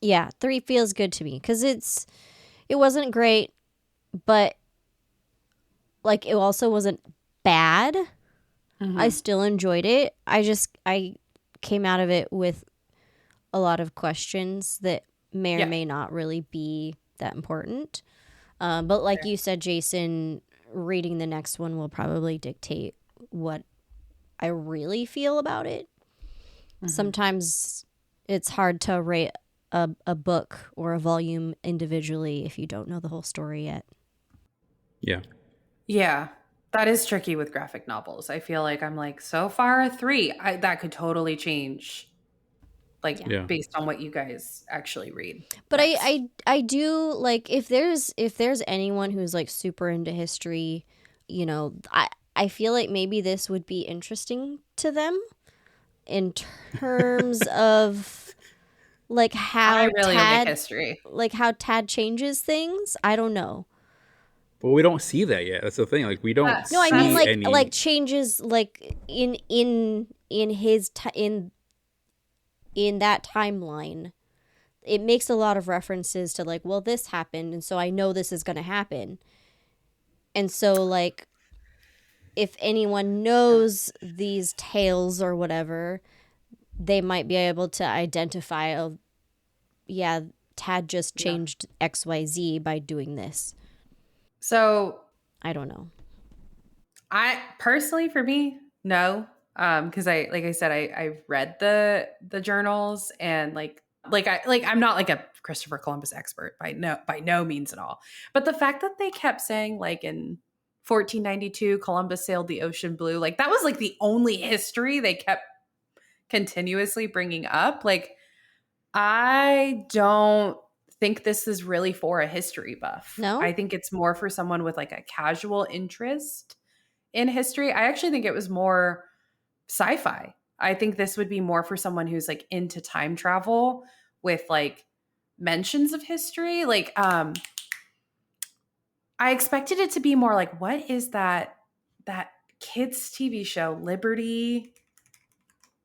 Yeah, 3 feels good to me because it wasn't great, but like it also wasn't bad. I still enjoyed it. I came out of it with a lot of questions that may or may not really be that important. But like you said, Jason, reading the next one will probably dictate what I really feel about it. Sometimes it's hard to rate a book or a volume individually if you don't know the whole story yet.
Yeah.
Yeah. That is tricky with graphic novels. I feel like I'm like, so far a 3. That could totally change, like based on what you guys actually read.
But I do like if there's anyone who's like super into history, you know, I feel like maybe this would be interesting to them in terms of like how
I really
Tad,
like history.
Like how Tad changes things. I don't know.
But we don't see that yet. That's the thing. Like we don't.
No, I mean like
any...
like changes like in his in that timeline. It makes a lot of references to like, well, this happened, and so I know this is going to happen. And so like if anyone knows these tales or whatever, they might be able to identify Tad just changed XYZ by doing this.
So
I don't know.
I personally, for me, no. Because like I said, I've read the journals and I'm not like a Christopher Columbus expert by no means at all. But the fact that they kept saying like in 1492 Columbus sailed the ocean blue, like that was like the only history they kept continuously bringing up. Like I don't think this is really for a history buff.
No?
I think it's more for someone with like a casual interest in history. I actually think it was more sci-fi. I think this would be more for someone who's like into time travel with like mentions of history. Like I expected it to be more like, what is that kids TV show, Liberty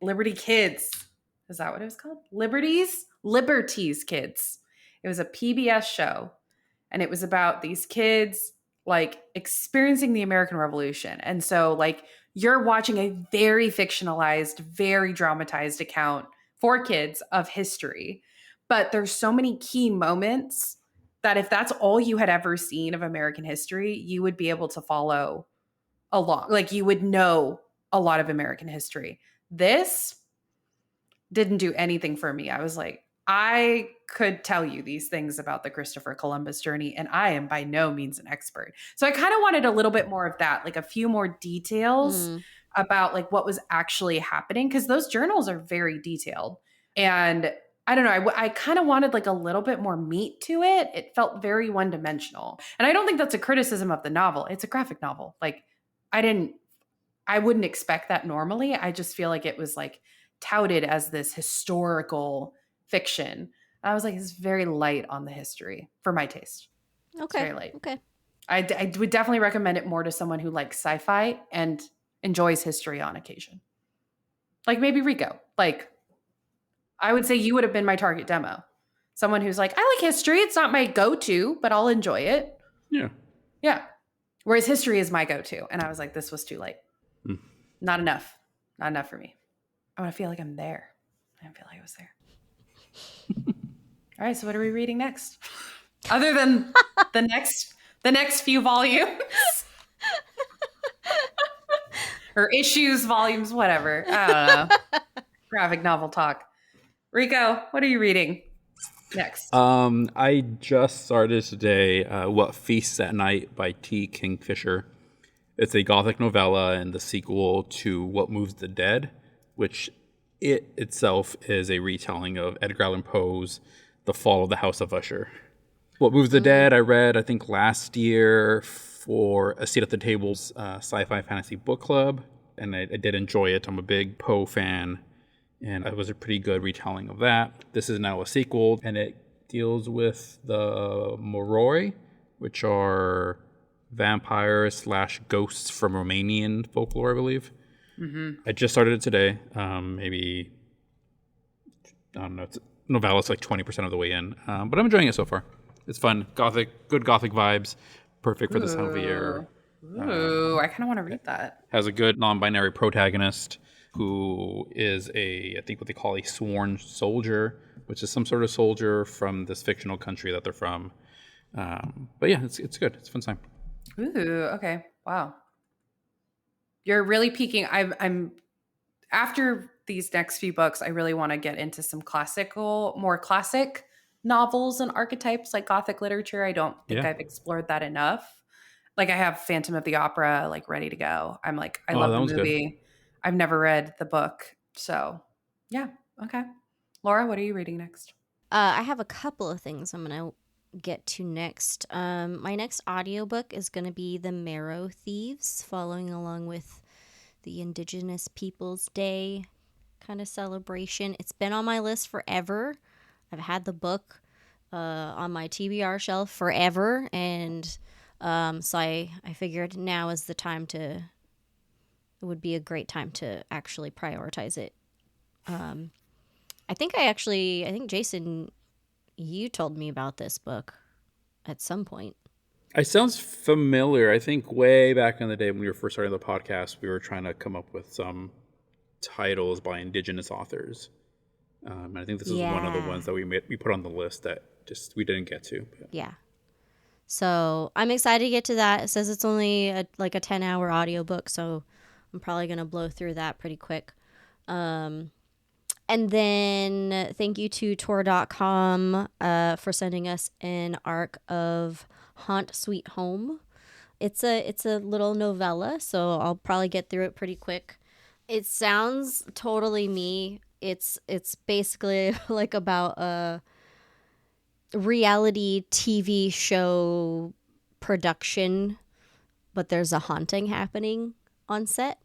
Liberty Kids. Is that what it was called? Liberties Kids. It was a PBS show, and it was about these kids like experiencing the American Revolution. And so like you're watching a very fictionalized, very dramatized account for kids of history. But there's so many key moments that if that's all you had ever seen of American history, you would be able to follow along. Like you would know a lot of American history. This didn't do anything for me. I was like, I could tell you these things about the Christopher Columbus journey, and I am by no means an expert. So I kind of wanted a little bit more of that, like a few more details about like what was actually happening, because those journals are very detailed. And I don't know, I kind of wanted like a little bit more meat to it. It felt very one dimensional. And I don't think that's a criticism of the novel. It's a graphic novel. Like I wouldn't expect that normally. I just feel like it was like touted as this historical fiction. I was like, it's very light on the history for my taste.
Okay.
It's very light.
Okay.
I would definitely recommend it more to someone who likes sci-fi and enjoys history on occasion. Like maybe Rico. Like I would say you would have been my target demo. Someone who's like, I like history. It's not my go-to, but I'll enjoy it.
Yeah.
Yeah. Whereas history is my go-to. And I was like, this was too light. Not enough. Not enough for me. I want to feel like I'm there. I didn't feel like I was there. All right, so what are we reading next? Other than the next few volumes. Or issues, volumes, whatever. I don't know. Graphic novel talk. Rico, what are you reading next?
I just started today What Feasts at Night by T. Kingfisher. It's a gothic novella and the sequel to What Moves the Dead, which it itself is a retelling of Edgar Allan Poe's The Fall of the House of Usher. What Moves the Dead I read, I think, last year for A Seat at the Table's sci-fi fantasy book club, and I did enjoy it. I'm a big Poe fan, and it was a pretty good retelling of that. This is now a sequel, and it deals with the Moroi, which are vampires / ghosts from Romanian folklore, I believe. I just started it today. Maybe, I don't know, novella's like 20% of the way in, but I'm enjoying it so far. It's fun, good gothic vibes, perfect for this time of the year.
Ooh, I kind of want to read that.
Has a good non-binary protagonist who is I think what they call a sworn soldier, which is some sort of soldier from this fictional country that they're from. But yeah, it's good. It's a fun time.
Ooh, okay. Wow. You're really peaking. I'm after these next few books, I really want to get into some more classic novels and archetypes like Gothic literature. I don't think I've explored that enough. Like I have Phantom of the Opera like ready to go. I'm like, I love the movie. Good. I've never read the book. So yeah. Okay. Laura, what are you reading next?
I have a couple of things I'm going to get to next. My next audiobook is going to be The Marrow Thieves, following along with the Indigenous Peoples Day kind of celebration. It's been on my list forever. I've had the book on my TBR shelf forever, and so I figured now is the time it would be a great time to actually prioritize it. I think Jason, you told me about this book at some point.
It sounds familiar. I think way back in the day when we were first starting the podcast, we were trying to come up with some titles by Indigenous authors. And I think this is one of the ones that we put on the list that just we didn't get to. But.
Yeah. So I'm excited to get to that. It says it's only a 10-hour audiobook, so I'm probably going to blow through that pretty quick. And then thank you to Tor.com for sending us an arc of Haunt Sweet Home. It's a little novella, so I'll probably get through it pretty quick. It sounds totally me. It's basically like about a reality TV show production, but there's a haunting happening on set.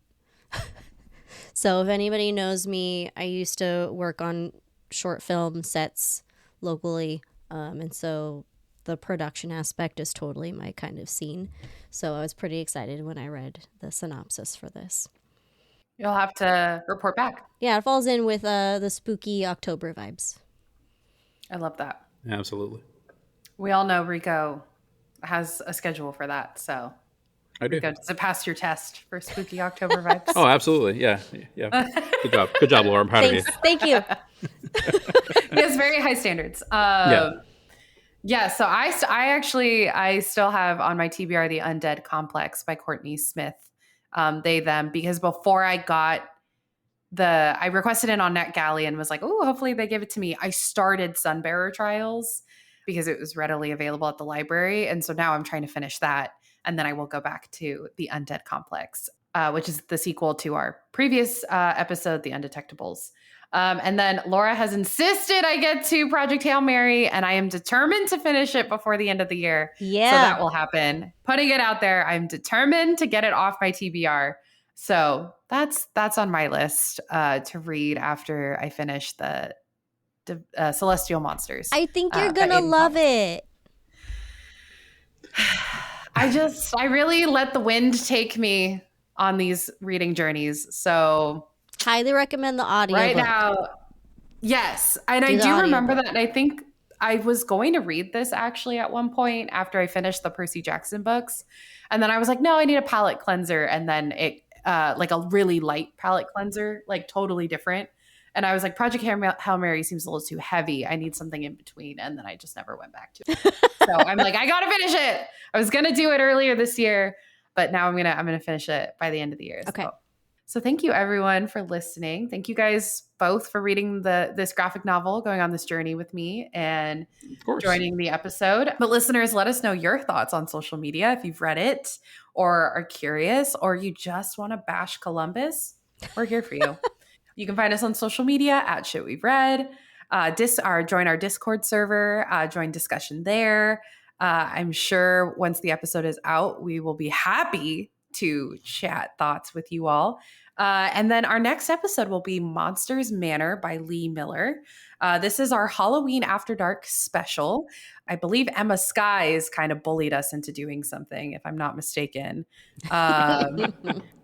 So if anybody knows me, I used to work on short film sets locally, and so the production aspect is totally my kind of scene. So I was pretty excited when I read the synopsis for this.
You'll have to report back.
Yeah, it falls in with the spooky October vibes.
I love that.
Absolutely.
We all know Rico has a schedule for that. So
I do.
Rico, does it pass your test for spooky October vibes?
Oh, absolutely. Yeah. Good job. Good job, Laura. I'm proud of you.
Thank you.
He has very high standards. Yeah. So I still have on my TBR The Undead Complex by Courtney Smith. They, them, because before I got I requested it on NetGalley and was like, oh, hopefully they give it to me. I started Sunbearer Trials because it was readily available at the library. And so now I'm trying to finish that. And then I will go back to The Undead Complex, which is the sequel to our previous episode, The Undetectables. And then Laura has insisted I get to Project Hail Mary, and I am determined to finish it before the end of the year.
Yeah.
So that will happen. Putting it out there, I'm determined to get it off my TBR. So that's on my list to read after I finish the Celestial Monsters.
I think you're gonna love it.
I really let the wind take me on these reading journeys. So
highly recommend the audio
right now. Yes. And I do remember that. And I think I was going to read this actually at one point after I finished the Percy Jackson books. And then I was like, no, I need a palate cleanser. And then it, like a really light palate cleanser, like totally different. And I was like, Project Hail Mary seems a little too heavy. I need something in between. And then I just never went back to it. So I'm like, I got to finish it. I was going to do it earlier this year, but now I'm going to finish it by the end of the year.
Okay.
So thank you everyone for listening. Thank you guys both for reading this graphic novel, going on this journey with me and joining the episode. But listeners, let us know your thoughts on social media. If you've read it or are curious or you just want to bash Columbus, we're here for you. You can find us on social media at Shit We've Read. Join our Discord server, join discussion there. I'm sure once the episode is out, we will be happy to chat thoughts with you all. And then our next episode will be Monsters Manor by Lee Miller. This is our Halloween After Dark special. I believe Emma Skies kind of bullied us into doing something, if I'm not mistaken.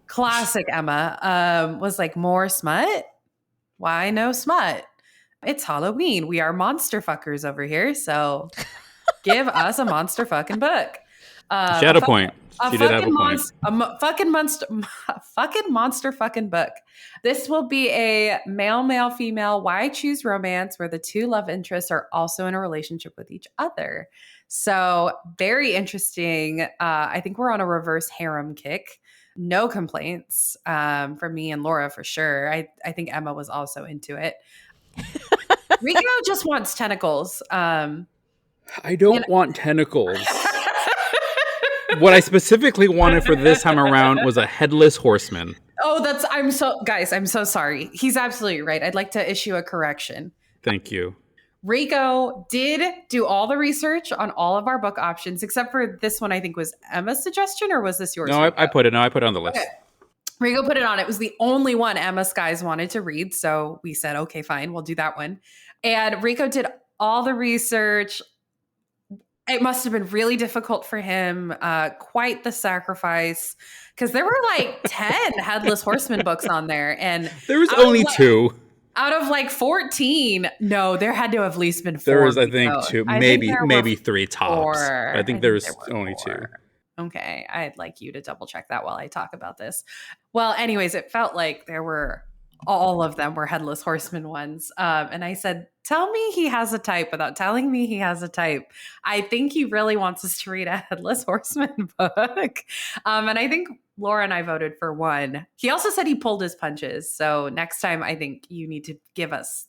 Classic Emma was like, more smut? Why no smut? It's Halloween. We are monster fuckers over here. So give us a monster fucking book.
She had a point. She did have a point.
Fucking monster fucking book. This will be a male, female, why choose romance where the two love interests are also in a relationship with each other. So very interesting. I think we're on a reverse harem kick. No complaints from me and Laura for sure. I think Emma was also into it. Rico just wants tentacles. I
don't want tentacles. What I specifically wanted for this time around was a headless horseman.
Oh, I'm so sorry. He's absolutely right. I'd like to issue a correction.
Thank you.
Rico did do all the research on all of our book options, except for this one. I think was Emma's suggestion, or was this yours?
No, I put it on the list.
Okay. Rico put it on. It was the only one Emma Skies wanted to read, so we said, okay, fine, we'll do that one. And Rico did all the research. It must have been really difficult for him. Quite the sacrifice, because there were like 10 Headless Horseman books on there, and
there was only 2.
Out of like 14, no, there had to have at least been 4.
There was, I think, 2, maybe 3 tops. I think there was only 2.
Okay, I'd like you to double check that while I talk about this. Well, anyways, it felt like all of them were Headless Horseman ones. And I said, tell me he has a type without telling me he has a type. I think he really wants us to read a Headless Horseman book. And I think Laura and I voted for one. He also said he pulled his punches. So next time, I think you need to give us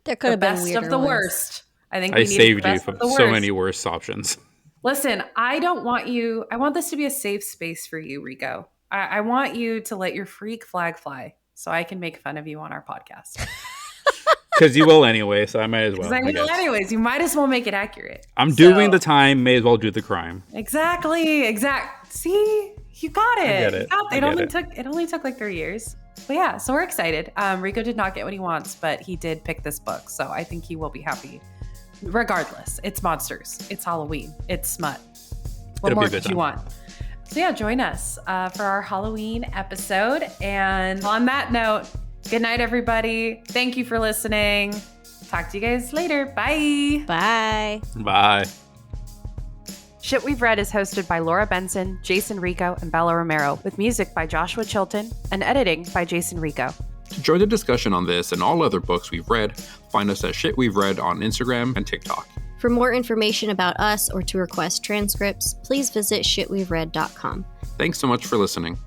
the best
of the worst. I think
I saved you from so many worse options.
Listen, I want this to be a safe space for you, Rico. I want you to let your freak flag fly so I can make fun of you on our podcast.
Because you will anyway, so I might as well.
Because I will anyways. You might as well make it accurate.
I'm doing the time, may as well do the crime.
Exactly. See? You got it.
I get it.
It only took like 3 years. But yeah, so we're excited. Rico did not get what he wants, but he did pick this book. So I think he will be happy. Regardless, it's monsters. It's Halloween. It's smut. What more could you want? So yeah, join us for our Halloween episode. And on that note, good night, everybody. Thank you for listening. Talk to you guys later. Bye.
Bye.
Bye.
Shit We've Read is hosted by Laura Benson, Jason Rico, and Bella Romero, with music by Joshua Chilton and editing by Jason Rico.
To join the discussion on this and all other books we've read, find us at Shit We've Read on Instagram and TikTok.
For more information about us or to request transcripts, please visit shitwe'veread.com.
Thanks so much for listening.